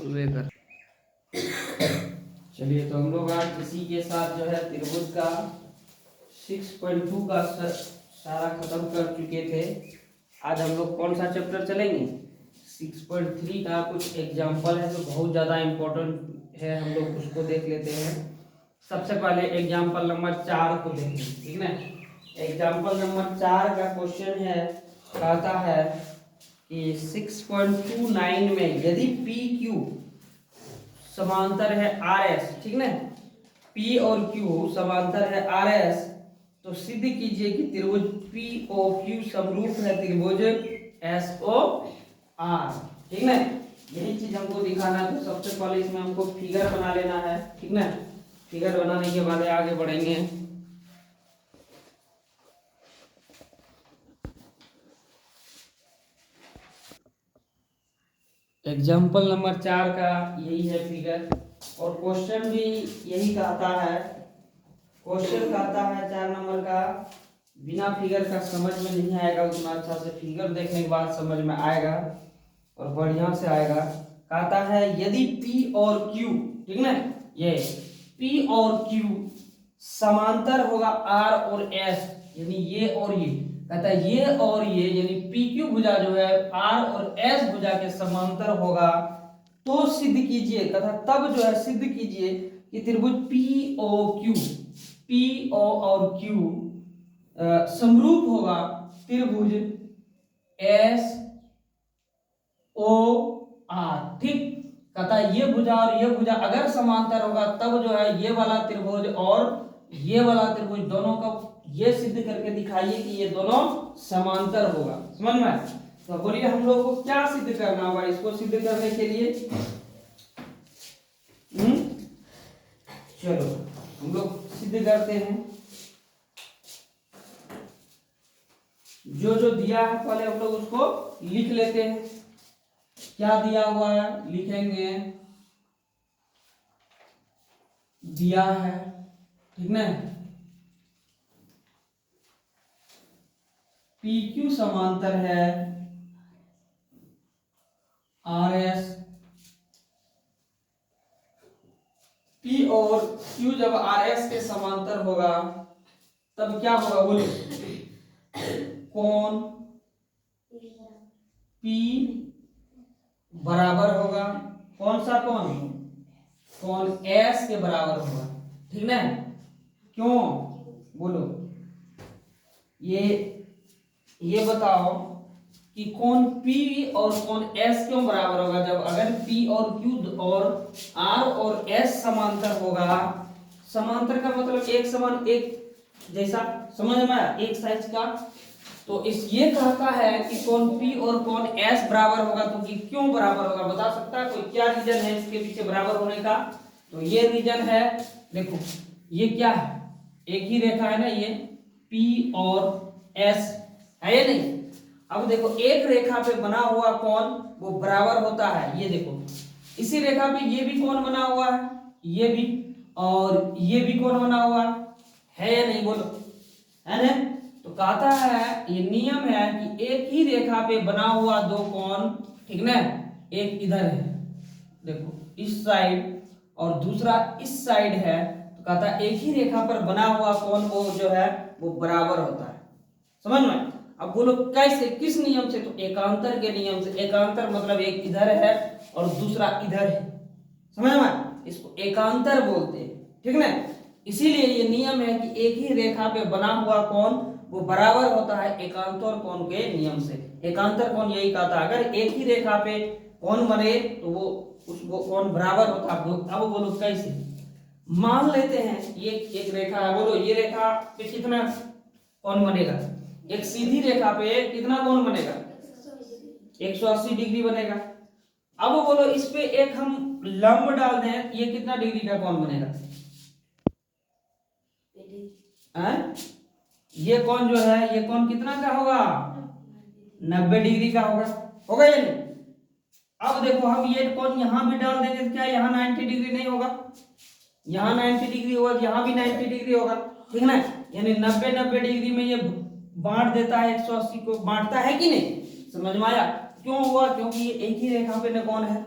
सुबह कर। चलिए तो हम लोग आज इसी के साथ जो है त्रिभुज का 6.2 का सारा खत्म कर चुके थे। आज हम लोग कौन सा चैप्टर चलेंगे? 6.3 का कुछ एग्जाम्पल है जो बहुत ज़्यादा इम्पोर्टेंट है, हम लोग उसको देख लेते हैं। सबसे पहले एग्जाम्पल नंबर 4 को देखें, ठीक ना। एग्जाम्पल नंबर 4 का क्वेश्चन है, कहता है कि 6.29 में यदि पी क्यू समांतर है आर एस, ठीक ना, पी और क्यू समांतर है आर एस, तो सिद्ध कीजिए कि त्रिभुज पी ओ क्यू समरूप है त्रिभुज एस ओ आर, ठीक ना। यही चीज हमको दिखाना है। तो सबसे पहले इसमें हमको फिगर बना लेना है, ठीक ना। फिगर बनाने के बाद आगे बढ़ेंगे। एग्जाम्पल नंबर 4 का यही है फिगर, और क्वेश्चन भी यही कहता है। क्वेश्चन कहता है 4 नंबर का, बिना फिगर का समझ में नहीं आएगा उतना अच्छा से, फिगर देखने के बाद समझ में आएगा और बढ़िया से आएगा। कहता है यदि P और Q, ठीक ना, ये P और Q समांतर होगा R और S, यानी ये और ये, कहता है ये और ये यानी PQ भुजा जो है R और S भुजा के समांतर होगा, तो सिद्ध कीजिए, कहता तब जो है सिद्ध कीजिए कि त्रिभुज POQ, PO और Q समरूप होगा त्रिभुज SOR, ठीक। कहता है ये भुजा और ये भुजा अगर समांतर होगा तब जो है ये वाला त्रिभुज और ये वाला त्रिभुज दोनों का ये सिद्ध करके दिखाइए कि ये दोनों समांतर होगा। समझ में? तो बोलिए हम लोग को क्या सिद्ध करना होगा इसको सिद्ध करने के लिए? चलो हम लोग सिद्ध करते हैं। जो जो दिया है पहले हम लोग उसको लिख लेते हैं। क्या दिया हुआ है लिखेंगे, दिया है, ठीक ना। PQ समांतर है RS, P और Q जब RS के समांतर होगा तब क्या होगा बोलो? कोण P बराबर होगा, कौन सा कोण? कोण S के बराबर होगा, ठीक ना। क्यों बोलो? ये बताओ कि कोण P और कोण S क्यों बराबर होगा? जब अगर P और Q और R और S समांतर होगा, समांतर का मतलब एक समान एक जैसा, समझ में आया, एक साइज का। तो इस ये कहता है कि कोण P और कोण S बराबर होगा, तो कि क्यों बराबर होगा बता सकता है कोई? क्या रीजन है इसके पीछे बराबर होने का? तो ये रीजन है, देखो ये क्या है, एक ही रेखा है ना, ये P और S है या नहीं। अब देखो एक रेखा पे बना हुआ कोण वो बराबर होता है, ये देखो इसी रेखा पे ये भी कोण बना हुआ है, ये भी और ये भी कोण बना हुआ है या नहीं बोलो? है ना। तो कहता है ये नियम है कि एक ही रेखा पे बना हुआ दो कोण, ठीक ना, एक इधर है देखो इस साइड और दूसरा इस साइड है, तो कहता है एक ही रेखा पर बना हुआ कोण वो जो है वो बराबर होता है। समझ में? अब बोलो कैसे, किस नियम से? तो एकांतर के नियम से। एकांतर मतलब एक इधर है और दूसरा इधर है, समझ में? इसको एकांतर बोलते हैं, ठीक ना। इसीलिए ये नियम है कि एक ही रेखा पे बना हुआ कोण वो बराबर होता है एकांतर कोण के नियम से। एकांतर कोण यही कहता है अगर एक ही रेखा पे कोण बने तो वो उसको कोण बराबर होता है। अब बोलो कैसे? मान लेते हैं ये एक रेखा है, बोलो ये रेखा पे कितना कोण बनेगा? एक सीधी रेखा पे कितना कोण बनेगा? 180 डिग्री बनेगा। अब बोलो इस पे एक हम लंब डाल दें, ये कितना डिग्री का कोण बनेगा? ये कोण जो है ये कोण कितना का होगा? 90 डिग्री का होगा या नहीं? अब देखो हम ये कोण यहां भी डाल देंगे तो क्या यहाँ 90 डिग्री नहीं होगा? यहाँ 90 डिग्री होगा, यहाँ भी 90 डिग्री होगा, ठीक ना। यानी 90 डिग्री में ये बांट देता है, 180 को बांटता है कि नहीं? समझ में आया? क्यों हुआ? क्योंकि ये एक ही रेखा पे कोण है,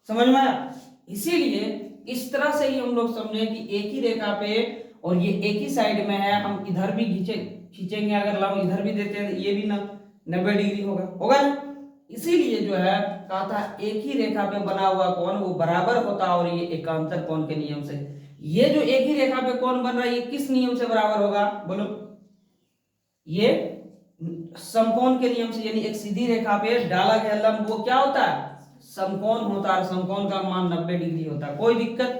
समझ में आया? इसीलिए इस तरह से ही हम लोग समझे कि एक ही रेखा पे और ये एक ही साइड में है, हम इधर भी खींचेंगे, अगर लंब इधर भी देते हैं तो ये भी 90 डिग्री होगा ना। इसीलिए जो है कहा था एक ही रेखा पे बना हुआ कोण वो बराबर होता है, और ये एकांतर कोण के नियम से। ये जो एक ही रेखा पे कोण बन रहा है ये किस नियम से बराबर होगा बोलो? ये समकोण के नियम से, यानी एक सीधी रेखा पे डाला गया लंब वो क्या होता है? समकोण होता है। समकोण का मान 90 डिग्री होता है। कोई दिक्कत?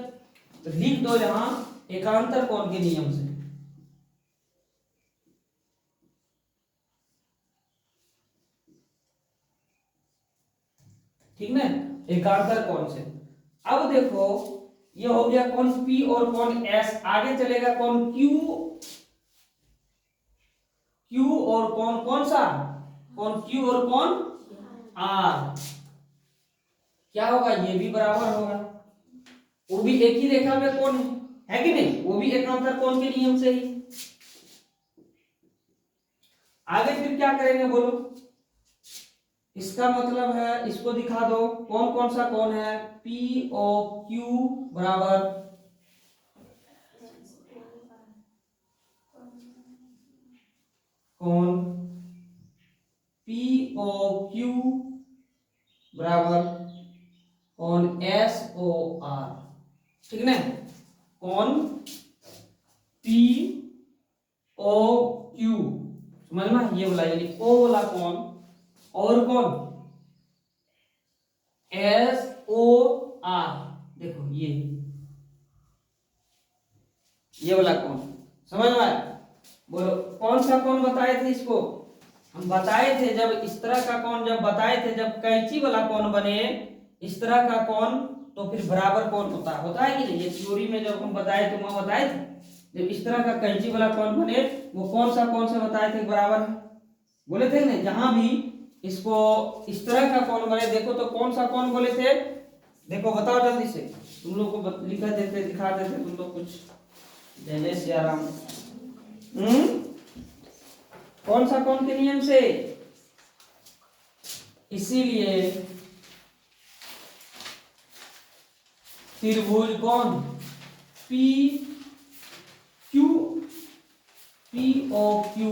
तो लिख दो यहां एकांतर कोण के नियम से। ठीक ना, एकांतर कोण से। अब देखो ये हो गया कोण P और कोण S। आगे चलेगा कोण Q और कौन सा? कोण Q और कोण R। क्या होगा? ये भी बराबर होगा। वो भी एक ही रेखा में कोण है कि नहीं? वो भी एकांतर कोण के नियम से ही। आगे फिर क्या करेंगे बोलो? इसका मतलब है इसको दिखा दो कौन सा कोण है? पी ओ क्यू बराबर कोण पी ओ क्यू बराबर कोण एस ओ आर। ठीक ना, कोण पी ओ क्यू समझ में, ये वाला यानी ओ वाला कोण और कौन एस ओ आर। देखो ये वाला कोण समझ में आया? बोलो कौन सा कोण बताए थे इसको? हम बताए थे जब इस तरह का कोण जब बताए थे, जब कैंची वाला कोण बने इस तरह का कोण तो फिर बराबर कोण होता है कि नहीं? ये थ्योरी में जब हम बताए थे वहां बताए थे जब इस तरह का कैंची वाला कोण बने वो कौन सा कोण से बताए थे बराबर है? बोले थे ना जहां भी इसको इस तरह का कोण बने देखो तो कौन सा कोण बोले थे? देखो बताओ जल्दी से, तुम लोग को लिखा देते दिखा देते तुम लोग कुछ। जय श्री राम। कौन सा कोण के नियम से? इसीलिए त्रिभुज कोण P Q P O Q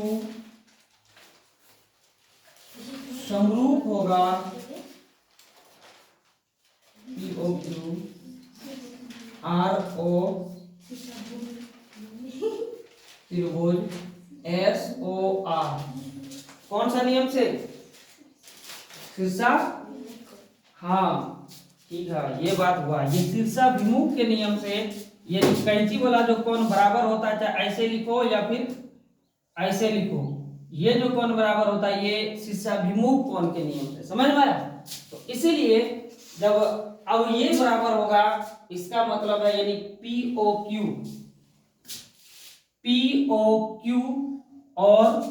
समरूप होगा P O Q R O त्रिभुज एस ओ आर। कौन सा नियम से? शीर्षा। हाँ ठीक है, ये बात हुआ। ये शीर्षाभिमुख के नियम से ये कैंची वाला जो कोण बराबर होता है, चाहे ऐसे लिखो या फिर ऐसे लिखो, ये जो कोण बराबर होता है ये शीर्षाभिमुख कोण के नियम से। समझ में आया? तो इसीलिए जब अब ये बराबर होगा इसका मतलब है यानी पी ओ क्यू और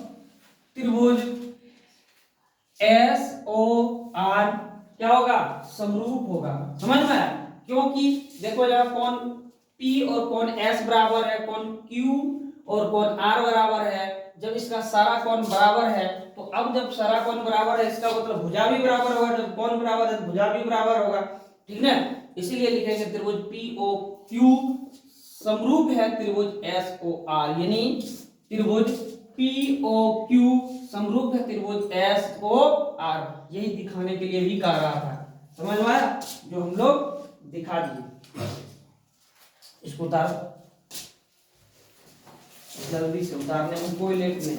त्रिभुज एस ओ आर क्या होगा? समरूप होगा। समझ में आया? क्योंकि देखो जब कोण P और कोण S बराबर है, कोण Q और कोण R बराबर है, जब इसका सारा कोण बराबर है तो अब जब सारा कोण बराबर है इसका मतलब भुजा भी बराबर होगा। जब कोण बराबर है भुजा भी बराबर होगा। ठीक है, इसीलिए लिखेंगे त्रिभुज POQ समरूप है त्रिभुज SOR, यानी त्रिभुज POQ समरूप है त्रिभुज SOR। यही दिखाने के लिए भी कह रहा था। समझ में आया? जो हम लोग दिखा दिए। इसको उतार, जल्दी से उतारने में कोई लेट नहीं।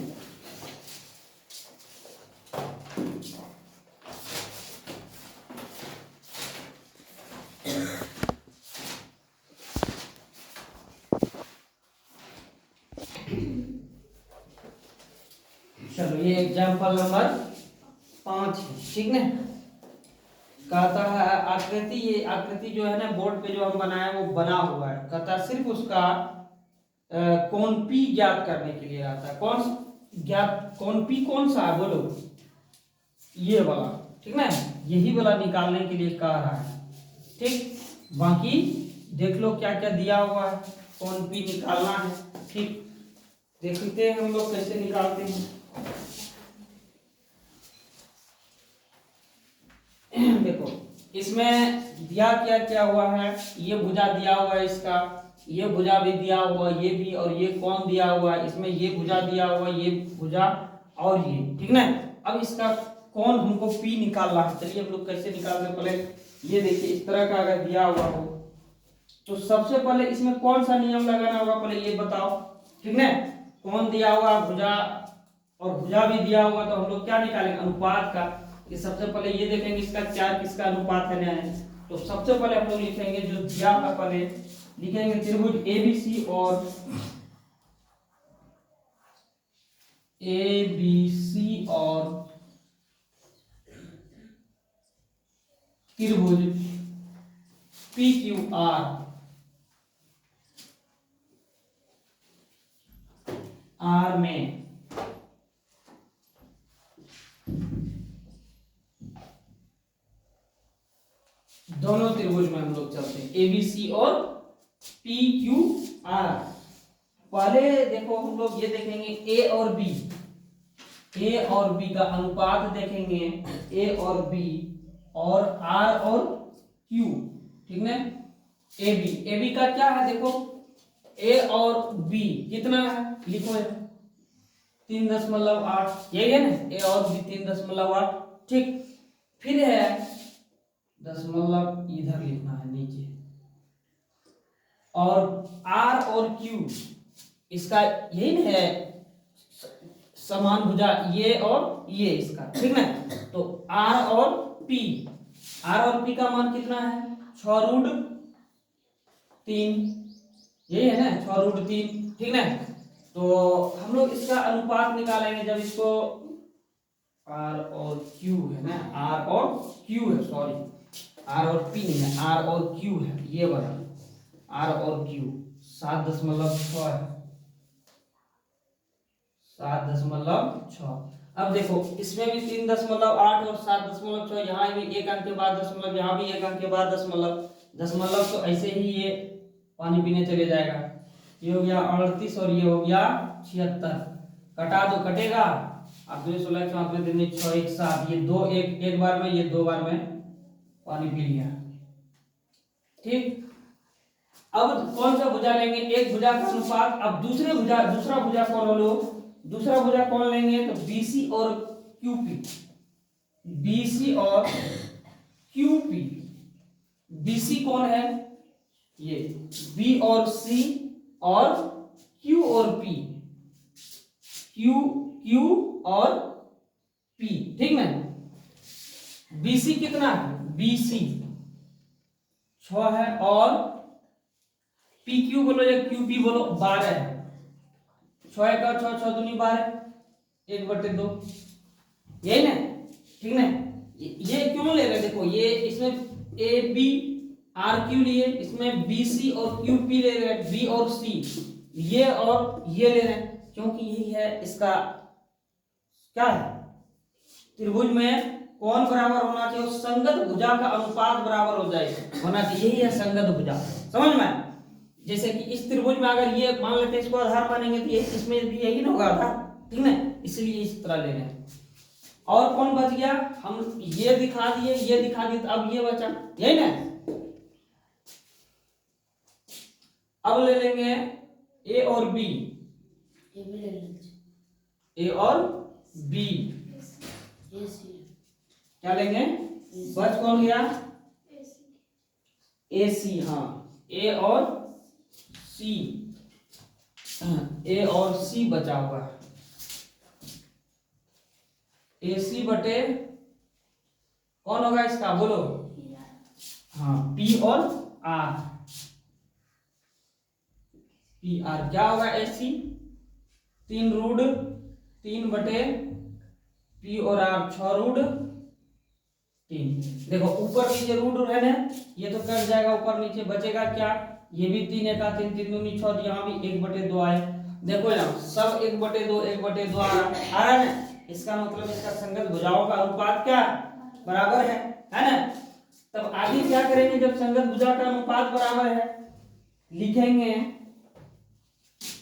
चलो ये एग्जाम्पल नंबर 5 है। ठीक है, कहता है आकृति, ये आकृति जो है ना बोर्ड पे जो हम बनाए वो बना हुआ है। कहता है सिर्फ उसका कोण P ज्ञात करने के लिए आता है। कोण P कौन सा है बोलो? ये वाला। ठीक ना, यही वाला निकालने के लिए कह रहा है। ठीक, बाकी देख लो क्या क्या दिया हुआ है, कोण P निकालना है। ठीक, देखते हैं हम लोग कैसे निकालते हैं। देखो इसमें दिया क्या क्या हुआ है, ये भुजा दिया हुआ है इसका, ये भुजा भी दिया हुआ, ये भी, और ये कौन दिया हुआ है, इसमें ये भुजा दिया हुआ, ये भुजा और ये, ठीक ना। अब इसका कौन हमको P निकालना है, चलिए हम लोग कैसे निकालते हैं। पहले ये देखिए, इस तरह का अगर दिया हुआ हो तो सबसे पहले इसमें कौन सा नियम लगाना होगा, पहले ये बताओ, ठीक ना। कौन दिया हुआ, भुजा, और भुजा भी दिया हुआ, तो हम लोग क्या निकालेंगे, अनुपात का। कि सबसे पहले ये देखेंगे इसका क्या किसका अनुपात है। तो सबसे पहले हम लोग लिखेंगे जो दिया हुआ, पहले लिखेंगे त्रिभुज ABC और त्रिभुज PQR में दोनों त्रिभुज में हम लोग चलते हैं, ABC और PQR। पहले देखो हम लोग ये देखेंगे A और B का अनुपात देखेंगे, A और B और R और Q, ठीक है। AB का क्या है, देखो A और B कितना है, लिखो 3.8, यही है ना, A और B 3.8, ठीक। फिर है दशमलव इधर लिखना है नीचे, और R और Q इसका यही ना है, समान भुजा, ये और ये इसका, ठीक ना। तो R और P का मान कितना है, 6√3, यही है ना, 6√3, ठीक ना। तो हम लोग इसका अनुपात निकालेंगे जब इसको R और Q है ना, R और Q है, सॉरी R और P नहीं है, R और Q है, ये वाला R और Q 7.6 है, 7.6। अब देखो इसमें भी 3.8 और 7.6, यहाँ भी एक अंक के बाद दशमलव, यहाँ भी एक अंक के बाद दशमलव, तो ऐसे ही ये पानी पीने चले जाएगा। ये हो गया 38 और ये हो गया 76, कटा दो, कटेगा, अब 2 16 34 दिन में 6 1 7, ये दो एक बार में, ये 2 बार में पानी पी लिया, ठीक। अब कौन सा भुजा लेंगे, एक भुजा का अनुपात। अब दूसरा भुजा कौन लो, दूसरा भुजा कौन लेंगे, तो BC और QP। BC कौन है, ये B और C और Q और P, Q और P, ठीक ना। BC कितना है, BC 6 है, और PQ बोलो या QP बोलो 12 है, 6 का 6 6 दूनी 12, 1/2, यही ना, ठीक ना। ये क्यों ले रहे, देखो ये इसमें ABRQ लिए, इसमें BC और QP ले रहे हैं, B और C ये और ये ले रहे हैं, क्योंकि यही है इसका क्या है, त्रिभुज में कौन बराबर होना चाहिए, संगत भुजा का अनुपात बराबर हो जाए होना चाहिए, यही है संगत भुजा, समझ में। जैसे कि इस त्रिभुज में अगर ये मान लेते हैं, इसको आधार मानेंगे, तो ये इसमें भी यही ना होगा आधार, ठीक ना, इसलिए इस तरह ले रहे हैं। और कौन बच गया, हम ये दिखा दिए, ये दिखा दिए, तो अब ये बचा, यही ना। अब ले लेंगे A और B, A और B क्या लेंगे, बच कौन गया, AC, हाँ A और C बचा हुआ है, AC बटे कौन होगा इसका, बोलो, हाँ P और R, क्या होगा, AC 3√3 बटे P और R 6√3। देखो ऊपर नीचे रूट है ना, ये तो कट जाएगा, ऊपर नीचे बचेगा क्या, ये भी 3 1 3 3 दूनी 6, यहाँ भी 1/2 आए, देखो ना सब 1/2 आ रहा है ना, इसका मतलब इसका संगत भुजाओं का अनुपात क्या बराबर है ना। तब आगे क्या करेंगे, जब संगत भुजा का अनुपात बराबर है, लिखेंगे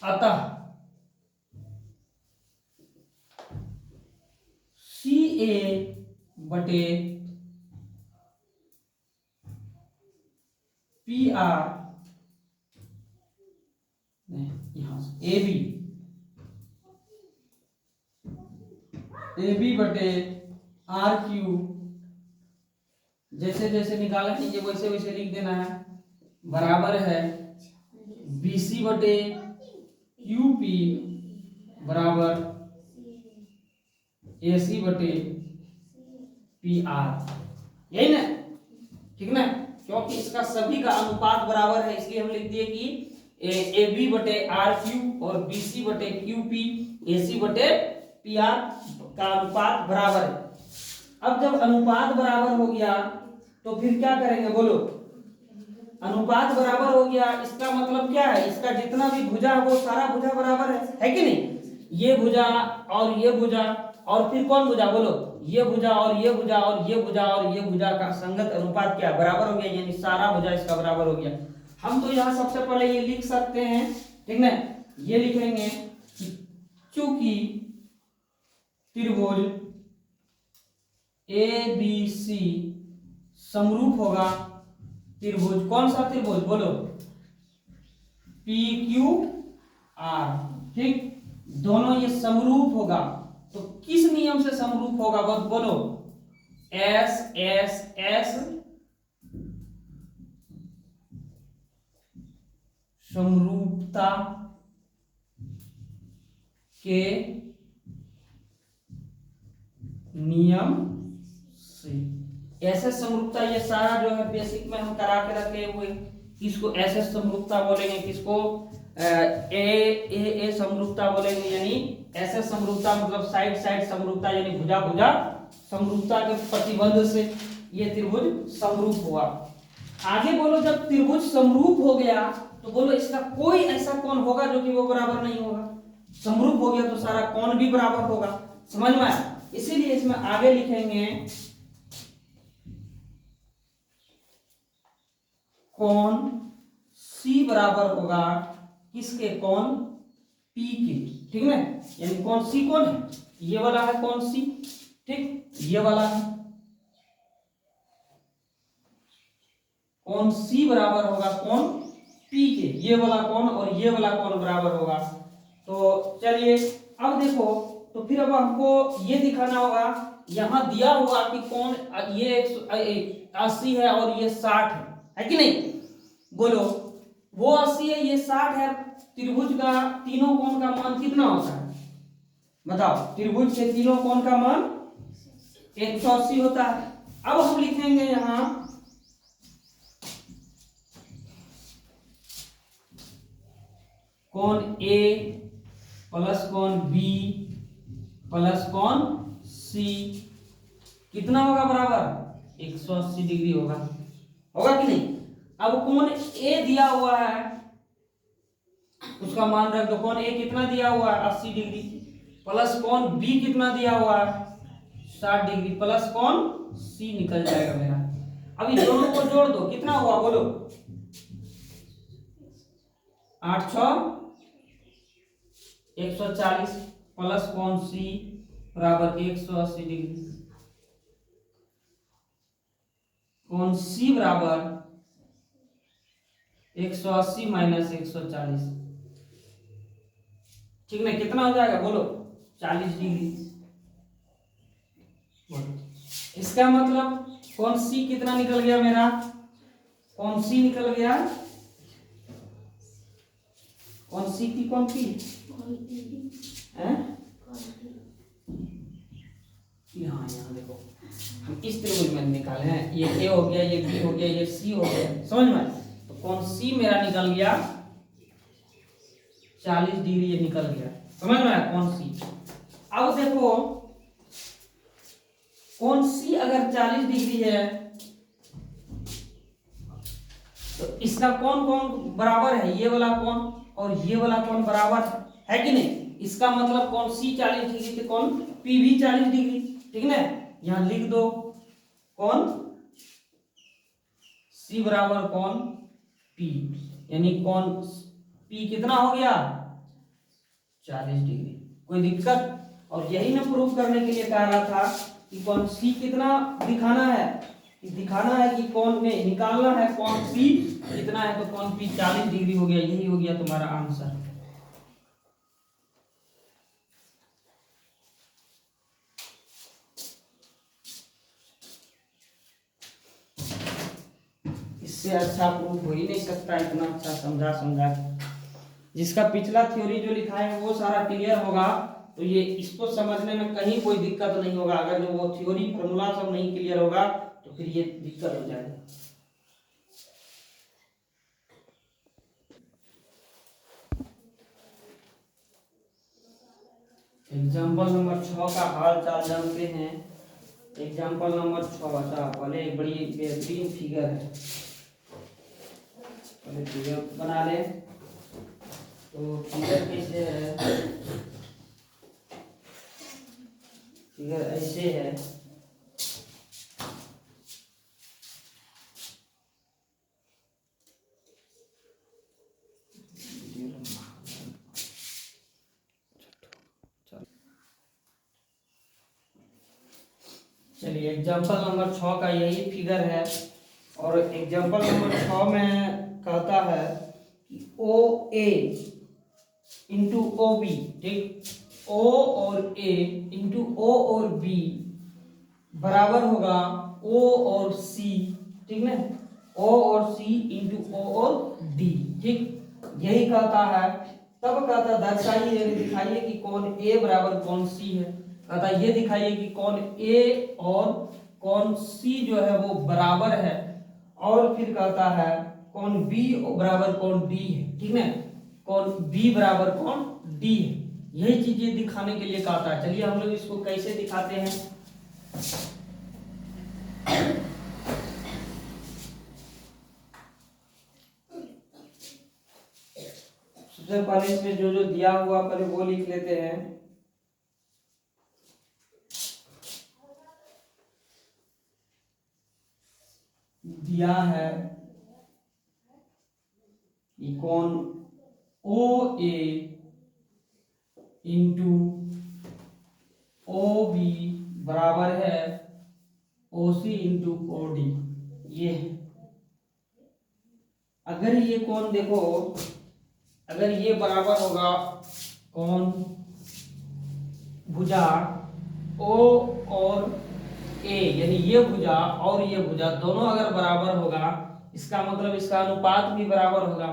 अतः CA बटे पी आर, यहां से ए बी बटे आर क्यू, जैसे जैसे निकाला कीजिए वैसे वैसे लिख देना है, बराबर है बी सी बटे क्यू पी बराबर ए सी बटे पी आर, यही ना, ठीक ना। क्योंकि इसका सभी का अनुपात बराबर है इसलिए हम लिख दिए कि ए बी बटे आर क्यू और बी सी बटे क्यू पी ए सी बटे पी आर का अनुपात बराबर है। अब जब अनुपात बराबर हो गया तो फिर क्या करेंगे बोलो, अनुपात बराबर हो गया इसका मतलब क्या है, इसका जितना भी भुजा है वो सारा भुजा बराबर है कि नहीं, ये भुजा और ये भुजा और फिर कौन भुजा बोलो, ये भुजा और ये भुजा और ये भुजा और ये भुजा का संगत अनुपात क्या बराबर हो गया, यानी सारा भुजा इसका बराबर हो गया। हम तो यहाँ सबसे पहले ये लिख सकते हैं, ठीक ना, ये लिखेंगे चूंकि त्रिभुज ए बी सी समरूप होगा, त्रिभुज कौन सा त्रिभुज बोलो, पी क्यू आर, ठीक, दोनों ये समरूप होगा, तो किस नियम से समरूप होगा बस बोलो, एस एस एस समरूपता के नियम से। ऐसे समरूपता ये सारा जो है बेसिक में हम करा के रखे हुए, किसको ऐसे समरूपता बोलेंगे, किसको ए समरूपता बोलेंगे, यानी ऐसे समरूपता मतलब साइड साइड समरूपता, यानी भुजा भुजा समरूपता के प्रतिबंध से ये त्रिभुज समरूप हुआ। आगे बोलो जब त्रिभुज समरूप हो गया तो बोलो इसका कोई ऐसा कोण होगा जो कि वो बराबर नहीं होगा, समरूप हो गया तो सारा कोण भी बराबर होगा, समझ में आया। इसीलिए इसमें आगे लिखेंगे कोण C बराबर होगा किसके, कोण P के, ठीक है, यानी कोण C कौन है, ये वाला है कोण C, ठीक, ये वाला है कोण C बराबर होगा कोण P के, ये वाला कोण और ये वाला कोण बराबर होगा। तो चलिए अब देखो, तो फिर अब हमको ये दिखाना होगा, यहां दिया हुआ कि कोण ये 80 है और ये 60 है कि नहीं, बोलो वो 80 है ये 60 है, त्रिभुज का तीनों कोण का मान कितना होता है बताओ, त्रिभुज के तीनों कोण का मान 180 होता है। अब हम लिखेंगे यहां कोण A प्लस कोण B प्लस कोण C कितना होगा बराबर 180 डिग्री होगा, होगा कि नहीं। अब कोण A दिया हुआ है उसका मान रख दो, कोण A कितना दिया हुआ है 80 डिग्री, प्लस कोण B कितना दिया हुआ है 60 डिग्री, प्लस कोण C निकल जाएगा मेरा। अब इन दोनों को जोड़ दो, कितना हुआ बोलो 8 6 140 प्लस कोण C बराबर 180 डिग्री, कोण C बराबर 180 माइनस 140, ठीक ना, कितना हो जाएगा बोलो 40 डिग्री। इसका मतलब कोण C कितना निकल गया मेरा, कोण C निकल गया, कोण C की कोण P यहाँ यहाँ देखो हम इस त्रिभुज में निकाले हैं, ये A हो गया, ये B हो गया, ये C हो गया, समझ में। तो कोण C मेरा निकल गया 40 डिग्री, ये निकल गया, समझ में आया कोण C। अब देखो कोण C अगर 40 डिग्री है तो इसका कोण कौन बराबर है, ये वाला कोण और ये वाला कोण बराबर है कि नहीं। इसका मतलब कोण C 40 डिग्री तो कोण P भी 40 डिग्री, ठीक है, यहां लिख दो कोण C बराबर कोण P, यानी कोण P कितना हो गया 40 डिग्री, कोई दिक्कत। और यही मैं प्रूफ करने के लिए कह रहा था कि कोण C कितना दिखाना है दिखाना है कि कौन ने निकालना है कौन पी कितना है, तो कौन पी 40 डिग्री हो गया, यही हो गया तुम्हारा आंसर। इससे अच्छा प्रूफ हो ही नहीं सकता, इतना अच्छा समझा समझा के। जिसका पिछला थ्योरी जो लिखा है वो सारा क्लियर होगा तो ये इसको समझने में कहीं कोई दिक्कत नहीं होगा। अगर जो वो थ्योरी फॉर्मूला सब नहीं क्लियर होगा तो फिर ये दिक्कत हो जाएगी। एग्जाम्पल नंबर 6 का हाल चाल जानते हैं। एग्जाम्पल नंबर 6 अच्छा पहले एक बड़ी बेहतरीन फिगर है, पहले फिगर बना ले। तो फिगर कैसे है, फिगर ऐसे है। चलिए एग्जाम्पल नंबर 6 का यही फिगर है और एग्जाम्पल नंबर 6 में कहता है कि ओ ए इंटू ओ बी, ठीक, ओ और ए इंटू ओ और बी बराबर होगा ओ और सी, ठीक ना, ओ और सी इंटू ओ और डी, ठीक, यही कहता है। तब कहता दर्शाइए यानी दिखाइए कि कौन ए बराबर कौन सी है। कहता ये दिखाइए कि कौन ए और कौन सी जो है वो बराबर है, और फिर कहता है कौन बी बराबर कौन डी है, ठीक है, कौन बी बराबर कौन डी है। यही चीजें दिखाने के लिए कहता है। चलिए हम लोग इसको कैसे दिखाते हैं। सबसे पहले इसमें जो जो दिया हुआ पहले वो लिख लेते हैं। दिया है कि कौन ओ ए इंटू ओ बी बराबर है ओ सी इंटू ओ डी। ये अगर ये कौन देखो, अगर ये बराबर होगा कौन भुजा ओ और ए, यानी ये भुजा और ये भुजा दोनों अगर बराबर होगा, इसका मतलब इसका अनुपात भी बराबर होगा।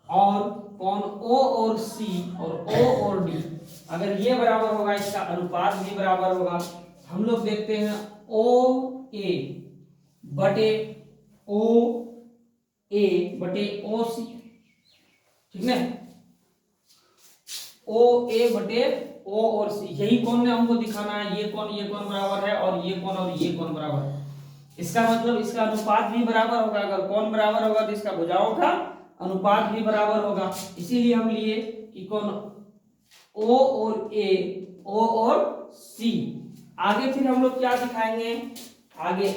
और कौन ओ और सी और ओ और डी अगर ये बराबर होगा, इसका अनुपात भी बराबर होगा। हम लोग देखते हैं ओ ए बटे ओ ए बटे ओ सी, ठीक है, ओ ए बटे ओ और सी, यही कौन ने हमको दिखाना है। ये कौन बराबर है और ये कौन बराबर है। इसका मतलब इसका अनुपात भी बराबर होगा। अगर कौन बराबर होगा तो इसका भुजाओं का अनुपात भी बराबर होगा। इसीलिए हम लिए कि कौन ओ और ए, ओ और सी। आगे फिर हम लोग क्या दिखाएंगे, आगे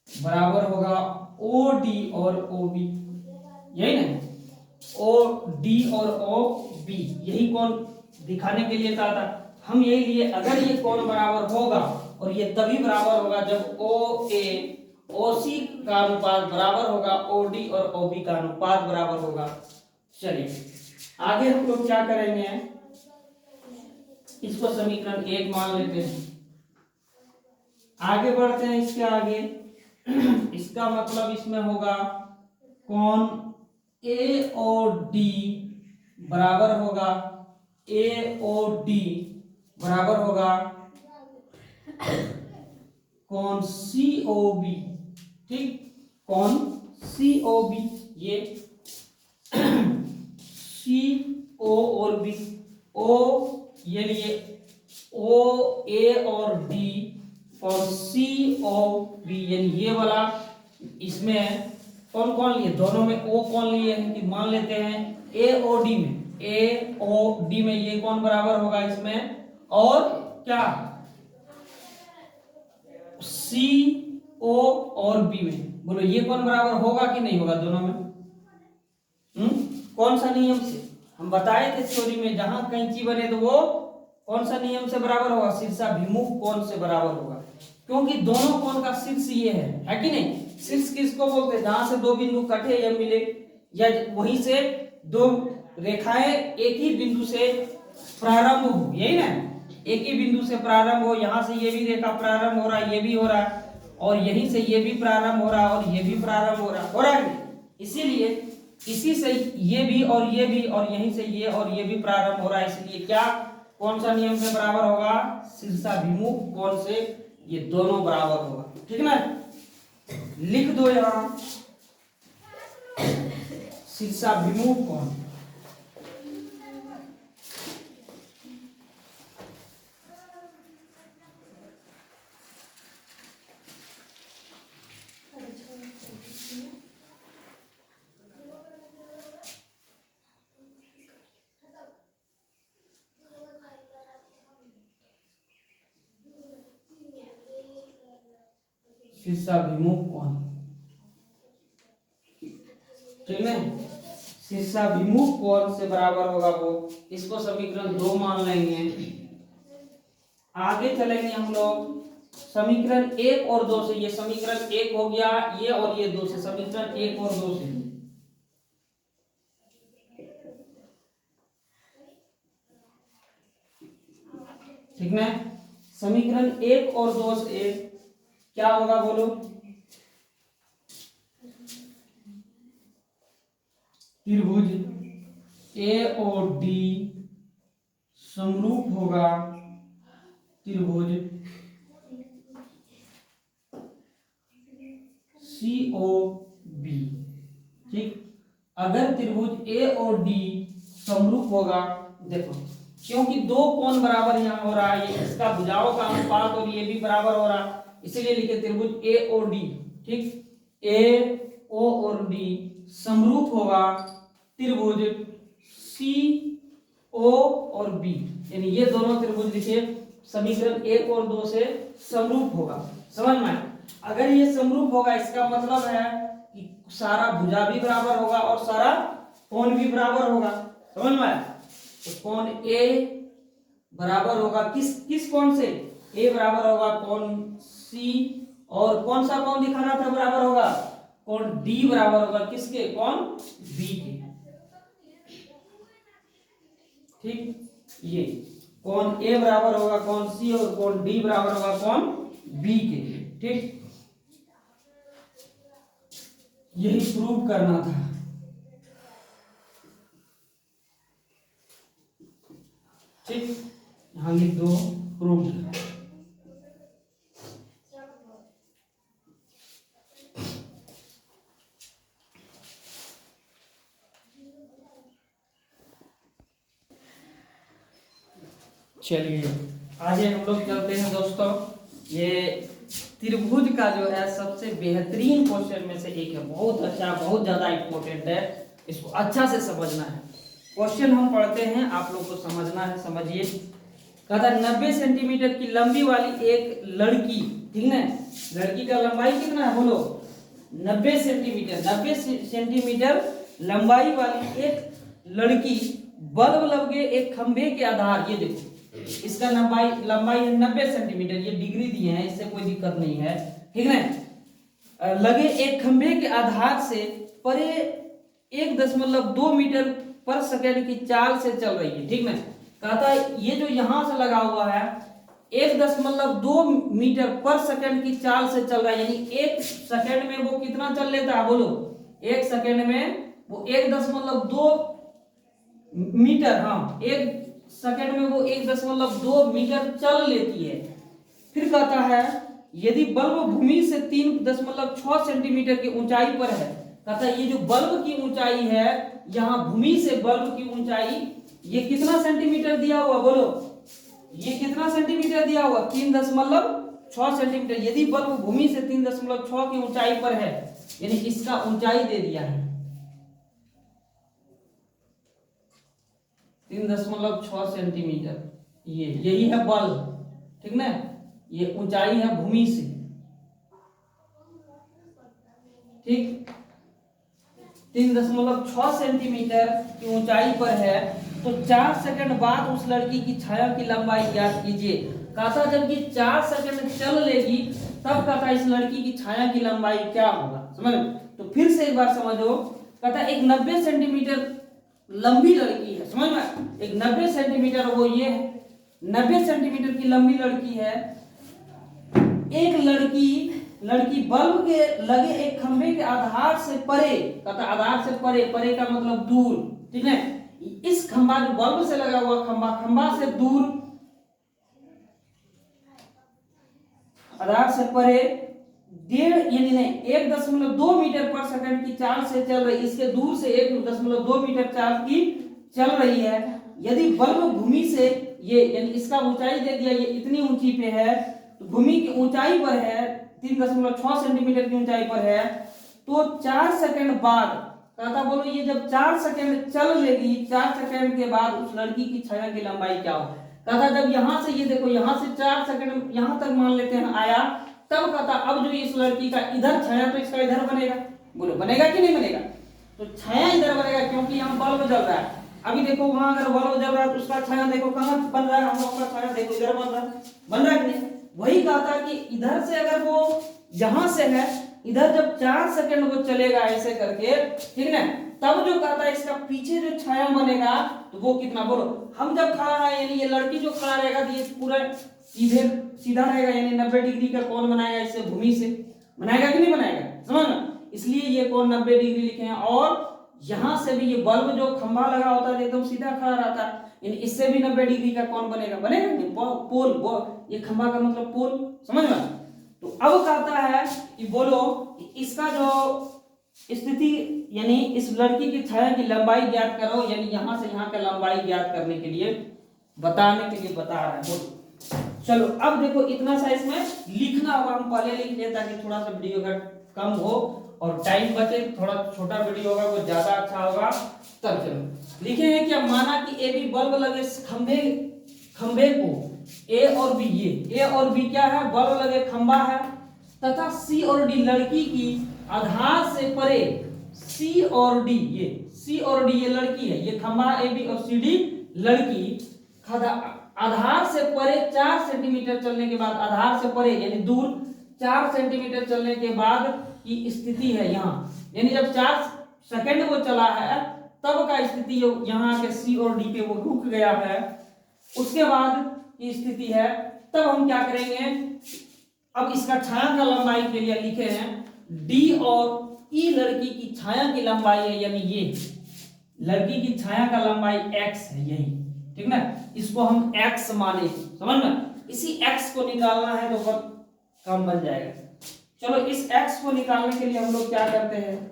बराबर होगा ओ डी और ओ बी, यही ना, ओ डी और ओ बी, यही कौन दिखाने के लिए कहा था। हम यही लिए अगर ये कौन बराबर होगा, और ये तभी बराबर होगा जब ओ ए ओ सी का अनुपात बराबर होगा, ओ डी और ओ बी का अनुपात बराबर होगा। चलिए आगे हम लोग क्या करेंगे, इसको समीकरण 1 मान लेते हैं। आगे बढ़ते हैं इसके आगे। इसका मतलब इसमें होगा कौन ए और डी बराबर होगा, ए और डी बराबर होगा कौन सी ओ बी, ठीक, कौन सी ओ बी, ये सी ओ और बी, ओ ये लिए ओ ए और डी और सी ओ बी, यानी ये वाला इसमें कौन कौन लिए, दोनों में ओ कौन लिए हैं कि मान लेते हैं ए ओ डी में, ए ओ डी में ये कौन बराबर होगा इसमें, और क्या सी ओ और बी में। बोलो ये कौन बराबर होगा कि नहीं होगा दोनों में। कौन सा नियम से हम बताए थे थ्योरी में, जहां कैंची बने तो वो कौन सा नियम से बराबर होगा? शीर्षाभिमुख कोण से बराबर होगा, क्योंकि दोनों कोण का शीर्ष ये है कि नहीं? शीर्ष किसको बोलते हैं? जहां से दो बिंदु कटे या मिले, या वहीं से दो रेखाएं एक ही बिंदु से प्रारंभ हो, यही ना, एक ही बिंदु से प्रारंभ हो, यहां से ये भी रेखा प्रारंभ हो रहा है, ये भी हो रहा है, और यहीं से ये भी प्रारंभ हो रहा है, और ये भी प्रारंभ हो रहा है। इसीलिए इसी से ये भी और ये भी, और यहीं से ये और ये भी प्रारंभ हो रहा है, इसलिए क्या, कौन सा नियम से बराबर होगा? शीर्षाभिमुख कोण से ये दोनों बराबर होगा, ठीक ना? लिख दो यहां शीर्षाभिमुख कोण। शीर्षाभिमुख कोण, ठीक है? शीर्षाभिमुख कोण से बराबर होगा वो, इसको समीकरण 2 मान लेंगे। आगे चलेंगे हम लोग समीकरण 1 और 2 से। ये समीकरण 1 हो गया, ये और ये 2 से, समीकरण 1 और 2 से। ठीक है? समीकरण 1 और 2 से क्या होगा बोलो? त्रिभुज ए और डी समरूप होगा त्रिभुज सी ओ बी। ठीक, अगर त्रिभुज ए और डी समरूप होगा, देखो क्योंकि दो कोण बराबर यहाँ हो रहा है, ये इसका भुजाओं का अनुपात और ये भी बराबर हो रहा, इसीलिए लिखे त्रिभुज ए और डी। ठीक, ए ओ और डी समरूप होगा त्रिभुज सी ओ और बी, यानी ये दोनों त्रिभुज लिखे समीकरण 1 और 2 से समरूप होगा। समझ में? अगर ये समरूप होगा इसका मतलब है कि सारा भुजा भी बराबर होगा और सारा कोण भी बराबर होगा। समझ में? तो कोण ए बराबर होगा किस कोण से? ए बराबर होगा कोण सी, और कौन सा कोण दिखाना था बराबर होगा? कोण डी बराबर होगा किसके? कोण बी के। ठीक, ये कोण ए बराबर होगा कोण सी और कोण डी बराबर होगा कोण बी के। ठीक, यही प्रूव करना था। ठीक, यहां लिख दो प्रूव। चलिए आगे हम लोग चलते हैं दोस्तों। ये त्रिभुज का जो है सबसे बेहतरीन क्वेश्चन में से एक है, बहुत अच्छा, बहुत ज्यादा इंपॉर्टेंट है, इसको अच्छा से समझना है। क्वेश्चन हम पढ़ते हैं, आप लोग को समझना है, समझिए। कहता 90 सेंटीमीटर की लंबी वाली एक लड़की, ठीक ना, लड़की का लंबाई कितना है बोलो? 90 सेंटीमीटर। 90 सेंटीमीटर लंबाई वाली एक लड़की बल्ब लगे एक खंभे के आधार, ये देखो इसका लंबाई है 90 सेंटीमीटर, ये डिग्री दिए हैं, इससे कोई दिक्कत नहीं है, ठीक ना, लगे एक खंभे के आधार से परे 1.2 मीटर पर सेकंड की चाल से चल रही है। ठीक ना, कहता है ये जो यहां से लगा हुआ है 1.2 मीटर पर सेकंड की चाल से चल रहा है, यानी 1 सेकंड में वो कितना चल लेता है बोलो? 1 सेकंड में वो 1.2 मीटर, हाँ 1 सेकंड में वो 1.2 मीटर चल लेती है। फिर कहता है यदि बल्ब भूमि से 3.6 सेंटीमीटर की ऊंचाई पर है, कहता है ये जो बल्ब की ऊंचाई है, यहाँ भूमि से बल्ब की ऊंचाई ये कितना सेंटीमीटर दिया हुआ बोलो? ये कितना सेंटीमीटर दिया हुआ? 3.6 सेंटीमीटर। यदि बल्ब भूमि से 3.6 की ऊंचाई पर है, यानी इसका ऊंचाई दे दिया है 3.6 सेंटीमीटर, ये यही है बल्ब, ठीक ना, ये ऊंचाई है भूमि से। ठीक, 3.6 सेंटीमीटर की ऊंचाई पर है तो 4 सेकंड बाद उस लड़की की छाया की लंबाई ज्ञात कीजिए। कहा था जब ये 4 सेकंड चल लेगी तब कहा था इस लड़की की छाया की लंबाई क्या होगा, समझ में? तो फिर से एक बार समझो, कहता एक 90 सेंटीमीटर लंबी लड़की है, समझ में? एक 90 सेंटीमीटर वो ये है, 90 सेंटीमीटर की लंबी लड़की है। एक लड़की बल्ब के लगे एक खंभे के आधार से परे, कहता आधार से परे, परे का मतलब दूर, ठीक है? इस खंभा जो बल्ब से लगा हुआ खंभा से दूर, आधार से परे 1.5 यानी नहीं 1.2 मीटर पर सेकंड की चाल से चल रही, इसके दूर से 1.2 मीटर चाल की चल रही है। यदि बल्ब भूमि से ये यानी इसका ऊंचाई दे दिया, ये इतनी ऊंची पे है, तो भूमि की ऊंचाई पर है 3.6 सेंटीमीटर की ऊंचाई पर है, तो 4 सेकंड बाद कहता बोलो ये जब 4 सेकंड चल लेगी, 4 सेकंड के बाद उस लड़की की छाया की लंबाई क्या हो? कहता जब यहां से ये देखो, यहां से 4 सेकंड यहां तक मान लेते हैं आया, तब कहता अब जो इस लड़की का इधर छाया तो इसका इधर बनेगा, बोलो बनेगा कि नहीं बनेगा? तो छाया इधर बनेगा क्योंकि यहाँ बल्ब जल रहा है। अभी देखो वहां अगर बल्ब जल रहा है तो उसका छाया देखो कहां बन रहा है, हम लोग का छाया देखो इधर बन रहा है कि नहीं? वही कहा था कि इधर से अगर वो यहां से है, इधर जब 4 सेकंड वो चलेगा ऐसे करके, ठीक ना, तब जो कहता है इसका पीछे जो छाया बनेगा तो वो कितना, बोलो? हम जब खड़ा है यानी ये लड़की जो खड़ा रहेगा तो ये पूरा सीधा रहेगा, यानी 90 डिग्री का कोण बनाएगा, इससे भूमि से बनाएगा कि नहीं बनाएगा, समझ ना? इसलिए ये कोण 90 डिग्री लिखे हैं। और यहां से भी ये बल्ब जो खंभा लगा होता है एकदम सीधा खड़ा रहता है, यानी इससे भी 90 डिग्री का कोण बनेगा नहीं? पोल, ये खंभा का मतलब पोल, समझ में? तो अब कहता है कि बोलो इसका जो स्थिति यानी इस लड़की की छाया की लंबाई ज्ञात करो, यानी यहां से यहां का लंबाई ज्ञात करने के लिए बताने के लिए बता रहा है। बोलो चलो अब देखो इतना सा इसमें लिखना होगा, हम पहले लिख लें ताकि थोड़ा सा वीडियो का कम हो और टाइम बचे, थोड़ा छोटा वीडियो होगा वो ज्यादा अच्छा होगा। तब चलो लिखे हैं क्या, माना कि ए बी बल्ब लगे खंबे को ए और बी, ये ए और बी क्या है, बल्ब लगे खंबा है, तथा सी और डी लड़की की आधार से परे, सी और डी ये लड़की है, ये खंबा ए बी और सी डी लड़की आधार से परे 4 सेंटीमीटर चलने के बाद, आधार से परे यानी दूर 4 सेंटीमीटर चलने के बाद की स्थिति है यहाँ, यानी जब 4 सेकंड वो चला है तब का स्थिति यहाँ के सी और डी पे वो रुक गया है, उसके बाद की स्थिति है। तब हम क्या करेंगे, अब इसका छाया का लंबाई के लिए लिखे हैं डी और ई लड़की की छाया की लंबाई है, यानी ये लड़की की छाया का लंबाई x है यही, ठीक ना? इसको हम x माने, समझ में? इसी x को निकालना है तो बहुत कम बन जाएगा। चलो इस x को निकालने के लिए हम लोग क्या करते हैं,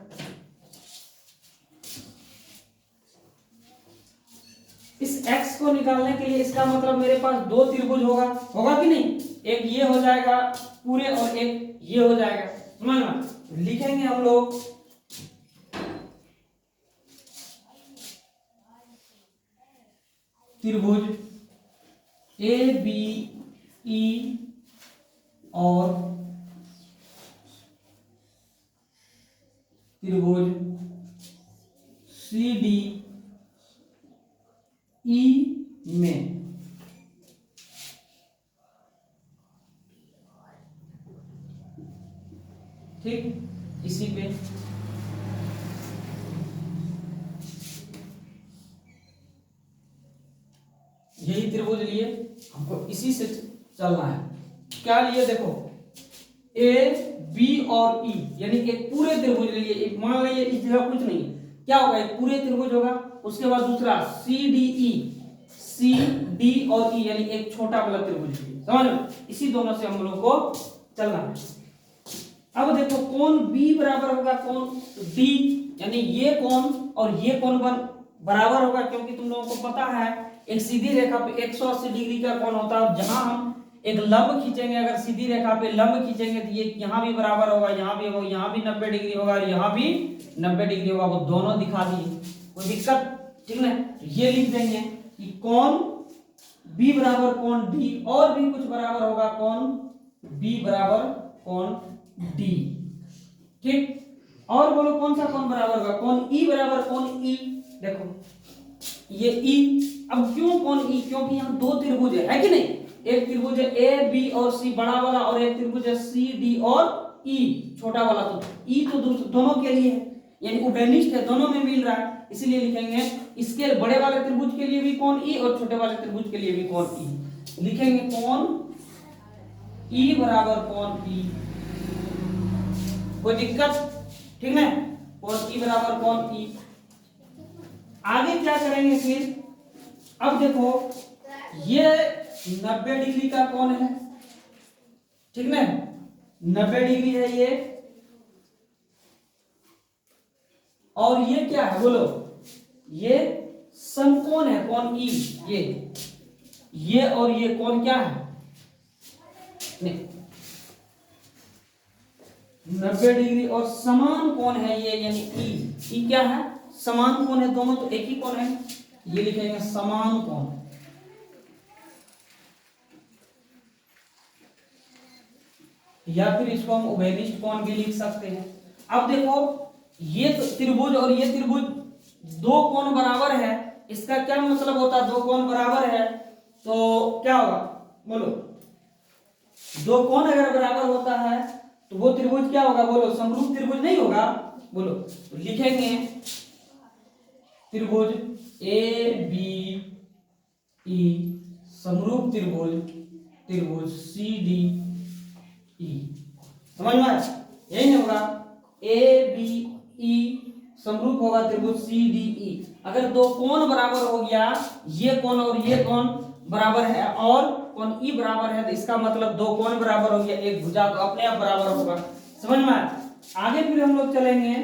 इस x को निकालने के लिए इसका मतलब मेरे पास 2 त्रिभुज होगा कि नहीं? एक ये हो जाएगा पूरे और एक ये हो जाएगा, समझ में? लिखेंगे हम लोग त्रिभुज ए बी ई और त्रिभुज सी डी ई में, ठीक? इसी पे यही त्रिभुज लिए, हमको इसी से चलना है। क्या लिए देखो, ए बी और ई यानी एक पूरे त्रिभुज लिए, एक मान लीजिए इस जगह कुछ नहीं, क्या होगा, एक पूरे त्रिभुज होगा, उसके बाद दूसरा सी डी और ई यानी एक छोटा वाला त्रिभुज, समझ लो? इसी दोनों से हम लोग को चलना है। अब देखो कोण बी बराबर होगा कोण डी, यानी ये कोण और ये कोण बराबर होगा, क्योंकि तुम लोगों को पता है एक सीधी रेखा पे 180 डिग्री का कोण होता है। जहां हम एक लंब खींचेंगे, अगर सीधी रेखा पे लंब खींचेंगे तो ये यहाँ भी बराबर होगा, यहाँ भी होगा, यहाँ भी 90 डिग्री होगा और यहाँ भी 90 डिग्री होगा, वो दोनों दिखा दिए, कोई दिक्कत, ठीक ना? तो ये लिख देंगे कि कोण बी बराबर कोण डी, और भी कुछ बराबर होगा कोण बी बराबर कोण डी, ठीक? और बोलो कौन सा कोण बराबर होगा, कोण ई बराबर कोण ई। देखो ये ई। अब क्यों कौन ई? क्योंकि यहाँ दो त्रिभुज है कि नहीं? एक त्रिभुज है ए बी और सी बड़ा वाला, और एक त्रिभुज है सी डी और ई छोटा वाला। तो ई तो दोनों के लिए है, यानी उभयनिष्ठ है, दोनों में मिल रहा है, इसीलिए लिखेंगे इसके बड़े वाले त्रिभुज के लिए भी कोण ई और छोटे वाले त्रिभुज के लिए भी कोण ई। लिखेंगे कोण ई बराबर कोण पी। कोई दिक्कत? ठीक ना? कोण ई बराबर कोण ई। आगे क्या करेंगे फिर? अब देखो ये 90 डिग्री का कोण है, ठीक ना? 90 डिग्री है ये, और ये क्या है बोलो? ये समकोण है, कोण ई। ये और ये कोण क्या है? नहीं, 90 डिग्री और समान कोण है ये, यानी ई क्या है? समान कोण है, दोनों तो एक ही कोण है, ये लिखेंगे समान कोण। या फिर इसको हम उभयनिष्ठ कोण भी लिख सकते हैं। अब देखो ये त्रिभुज और ये त्रिभुज दो कोण बराबर है, इसका क्या मतलब होता है? दो कोण बराबर है तो क्या होगा बोलो? दो कोण अगर बराबर होता है तो वो त्रिभुज क्या होगा बोलो? समरूप त्रिभुज नहीं होगा? बोलो तो लिखेंगे त्रिभुज ए बी ई समरूप त्रिभुज, त्रिभुज सी डी ई। समझ में? यही नहीं होगा? ए बी ई समरूप होगा त्रिभुज सी डी ई। अगर दो कोण बराबर हो गया, ये कोण और ये कोण बराबर है और कोण ई बराबर है, तो इसका मतलब दो कोण बराबर हो गया, एक भुजा तो अपने आप बराबर होगा। समझ में? आगे फिर हम लोग चलेंगे।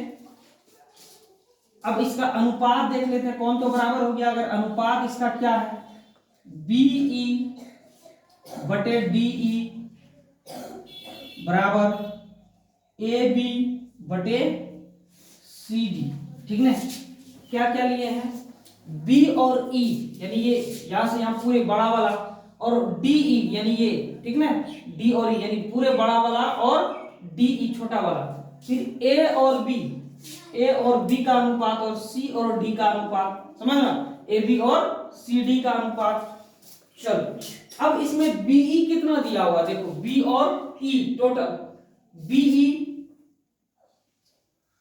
अब इसका अनुपात देख लेते हैं। कोण तो बराबर हो गया, अगर अनुपात इसका क्या है? बीई बटे डीई बराबर ए बी बटे सी डी। ठीक ना? क्या क्या लिए हैं? बी और ई, यानी ये यहां से यहां पूरे बड़ा वाला, और डीई यानी ये, ठीक ना? डी और ई यानी पूरे बड़ा वाला और डीई छोटा वाला। फिर ए और बी, ए और बी का अनुपात और सी और डी का अनुपात। समझ ना? ए बी और सी डी का अनुपात। चलो अब इसमें बीई कितना दिया हुआ देखो, बी और ई टोटल।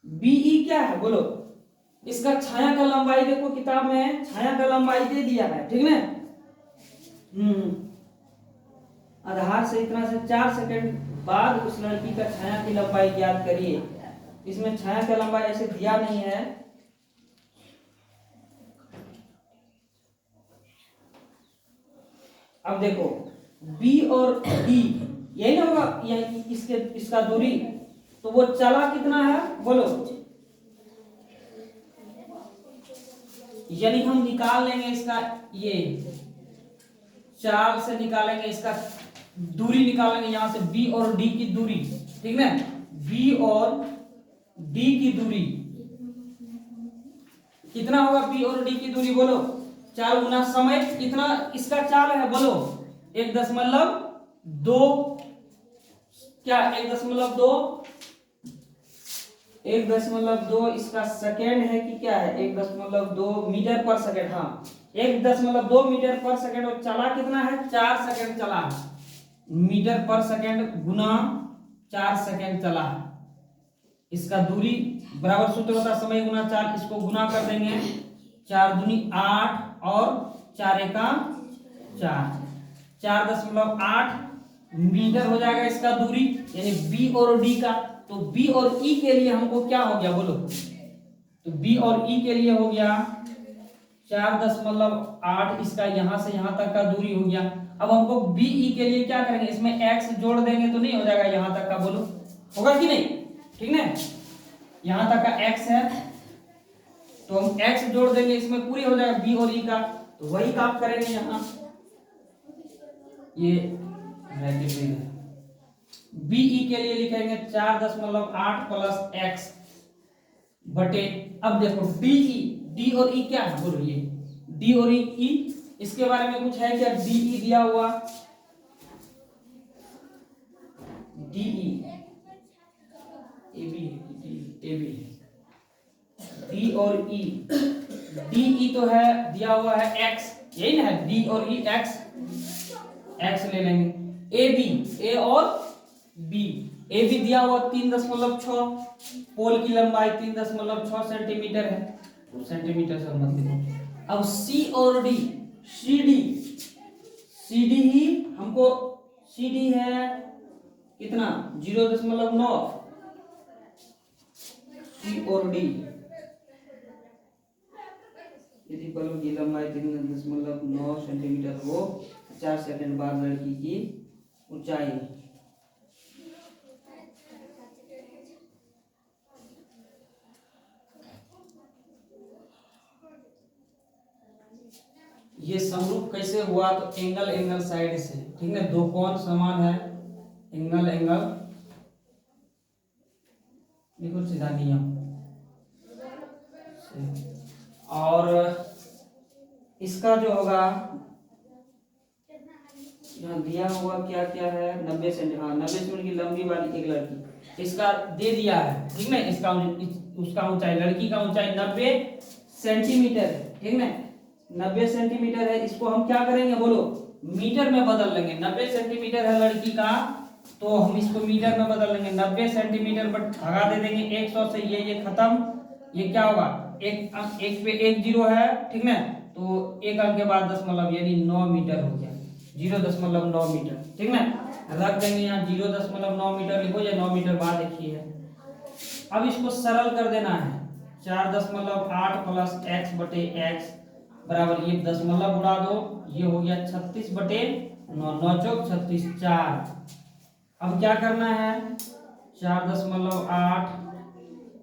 बीई क्या है बोलो? इसका छाया का लंबाई देखो, किताब में छाया का लंबाई दे दिया है, ठीक ना? आधार से इतना से 4 सेकंड बाद उस लड़की का छाया की लंबाई ज्ञात करिए। इसमें छाया का लंबाई ऐसे दिया नहीं है। अब देखो बी और डी यही ना होगा, यही इसके इसका दूरी, तो वो चला कितना है बोलो? यानी हम निकाल लेंगे इसका, ये 4 से निकालेंगे इसका दूरी, निकालेंगे यहां से बी और डी की दूरी, ठीक ना? बी और डी की दूरी कितना होगा? बी और डी की दूरी बोलो? 4 गुना समय कितना इसका चाल है बोलो? 1.2 क्या? 1.2 इसका सेकेंड है कि क्या है? 1.2 मीटर पर सेकेंड। हाँ 1.2 मीटर पर सेकेंड, और चला कितना है? 4 सेकेंड चला है। मीटर पर सेकेंड गुना 4 सेकेंड चला है। इसका दूरी बराबर सूत्र होता है समय गुना 4, इसको गुना कर देंगे। 4 दूनी 8 और 4 एका 4, 4.8 मीटर हो जाएगा इसका दूरी, यानी बी और डी का। तो बी और ई के लिए हमको क्या हो गया बोलो? तो बी और ई के लिए हो गया 4.8, इसका यहां से यहां तक का दूरी हो गया। अब हमको बी ई के लिए क्या करेंगे? इसमें एक्स जोड़ देंगे तो नहीं हो जाएगा यहां तक का बोलो? होगा कि नहीं? ठीक ना? यहां तक का एक्स है तो हम एक्स जोड़ देंगे, इसमें पूरी हो जाएगा बी और ई का। तो वही काम करेंगे यहां, ये ब्रैकेट में बीई के लिए लिखेंगे 4.8 प्लस एक्स बटे। अब देखो डीई, डी और ई क्या है बोलो? ये डी और ई, इसके बारे में कुछ है क्या? डीई दिया हुआ, डीई ए बी डी और ई डी ई तो है दिया हुआ है एक्स, यही ना है डी और ई एक्स, एक्स ले लेंगे। ए बी, ए और बी, ए बी दिया हुआ 3.6, पोल की लंबाई 3.6 सेंटीमीटर है, तो सेंटीमीटर से मत लिखो। अब सी और D, C D, C D ही हमको, सी डी है कितना 0.9, सी और डी यदि बल्ब की लंबाई 3.9 सेंटीमीटर हो, 4 सेकंड बाद लड़की की ऊंचाई, ये समरूप कैसे हुआ, तो एंगल एंगल साइड से, ठीक है, दो कोण समान है, एंगल एंगल, बिल्कुल सीधा नियम, और इसका जो होगा यहाँ दिया हुआ क्या क्या है 90 सेंटीमीटर, हाँ 90 सेंटीमीटर की लंबी वाली एक लड़की, इसका दे दिया है, ठीक ना, इसका उसका ऊंचाई, लड़की का ऊंचाई 90 सेंटीमीटर है, ठीक ना, 90 सेंटीमीटर है, इसको हम क्या करेंगे बोलो, मीटर में बदल लेंगे। 90 सेंटीमीटर है लड़की का, तो हम इसको मीटर में बदल लेंगे, 90 सेंटीमीटर पर भगा दे देंगे 100 से, ये खत्म, ये क्या होगा, एक पे 1 जीरो है, ठीक ना, तो एक अंक के बाद दशमलव यानी 9 मीटर हो गया, 0.9 मीटर, ठीक ना, रख देंगे यहाँ 0.9 मीटर लिखो, या 9 मीटर बाद लिखिए। अब इसको सरल कर देना है, 4.8 प्लस एक्स बटे एक्स बराबर, ये दशमलव उड़ा दो, ये हो गया 36/9, 9 चौक 36, 4। अब क्या करना है, 4.8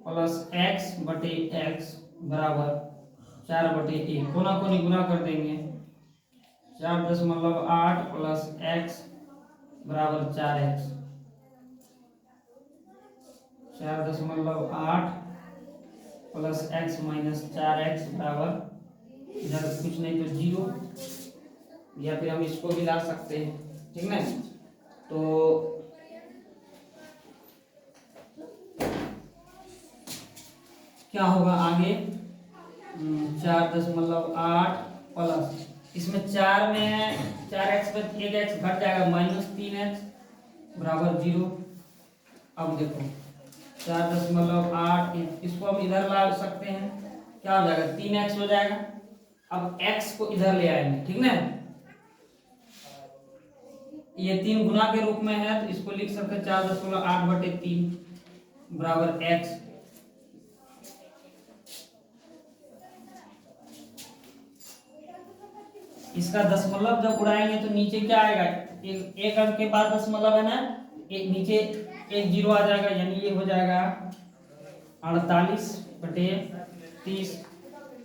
प्लस एक्स बटे एक्स बराबर 4/1, कोना कोनी गुना कर देंगे, 4.8 प्लस एक्स बराबर 4x, 4.8 plus x minus 4x बराबर, इधर कुछ नहीं तो 0, या फिर हम इसको भी ला सकते हैं, ठीक ना, तो क्या होगा आगे, 4.8 प्लस, इसमें 4 में 4x में 1x घट जाएगा, -3x बराबर 0। अब देखो 4.8, इसको हम इधर ला सकते हैं, क्या हो जाएगा 3x हो जाएगा। अब x को इधर ले आएंगे, ठीक ना, ये 3 गुना के रूप में है, तो इसको लिख सकते हैं 4.8/3 बराबर x। इसका दशमलव जब उड़ाएंगे तो नीचे क्या आएगा, एक अंक के बाद दशमलव है ना, एक नीचे 1 जीरो आ जाएगा, यानी ये हो जाएगा 48/30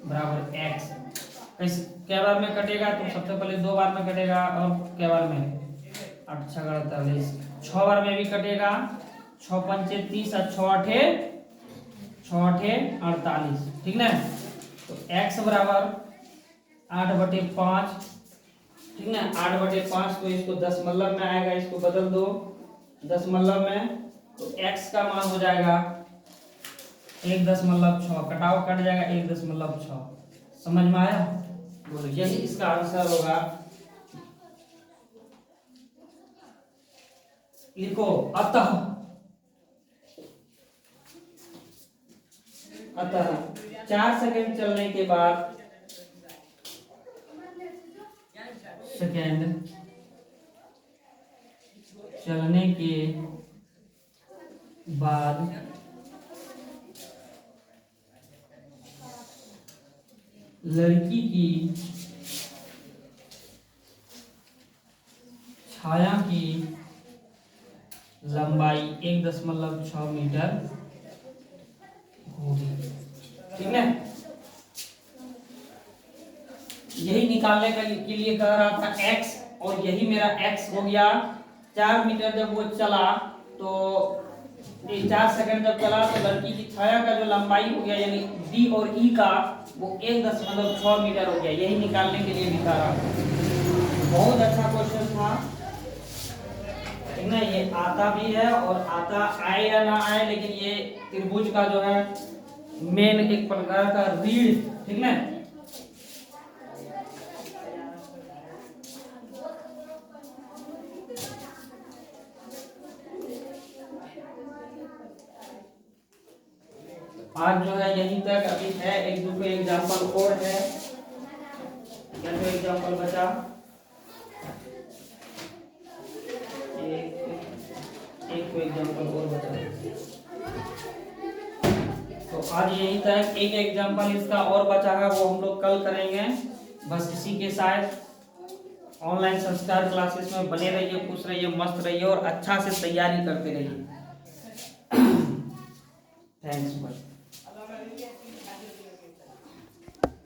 बराबर x। क्या बार में कटेगा, तो सबसे पहले 2 बार में कटेगा, और क्या बार में 8 6 48, 6 बार में भी कटेगा, 6 पंचे 30 और 6 आठे 48, ठीक ना, तो x बराबर 8/5, ठीक ना, 8/5, तो इसको दशमलव में आएगा, इसको बदल दो दशमलव में, तो x का मान हो जाएगा 1.6, कटाव कट जाएगा 1.6, समझ में आया, बोलो यही इसका आंसर होगा। लिखो अतः 4 सेकंड चलने के बाद, लड़की की छाया की लंबाई 1.6 मीटर होगी, ठीक है, यही निकालने के लिए कह रहा था x, और यही मेरा x हो गया। 4 मीटर जब वो चला, तो 4 सेकंड जब चला, तो लड़की की छाया का जो लंबाई हो गया, यानी d और e का, वो 1.6 मीटर हो गया, यही निकालने के लिए लिखा रहा था। बहुत अच्छा क्वेश्चन था, ठीक ना, ये आता भी है, और आता आए या ना आए, लेकिन ये त्रिभुज का जो है मेन एक प्रकार का रीढ़, ठीक ना, आज जो है यहीं तक अभी है, एक दो एग्जाम्पल और है, क्या तो एग्जाम्पल बचा, एक एग्जाम्पल और बचा। तो आज यहीं तक, एक एग्जाम्पल इसका और बचा है वो हम लोग कल करेंगे। बस इसी के साथ ऑनलाइन संस्कार क्लासेस में बने रहिए, खुश रहिए, मस्त रहिए और अच्छा से तैयारी करते रहिए। थैंक्स।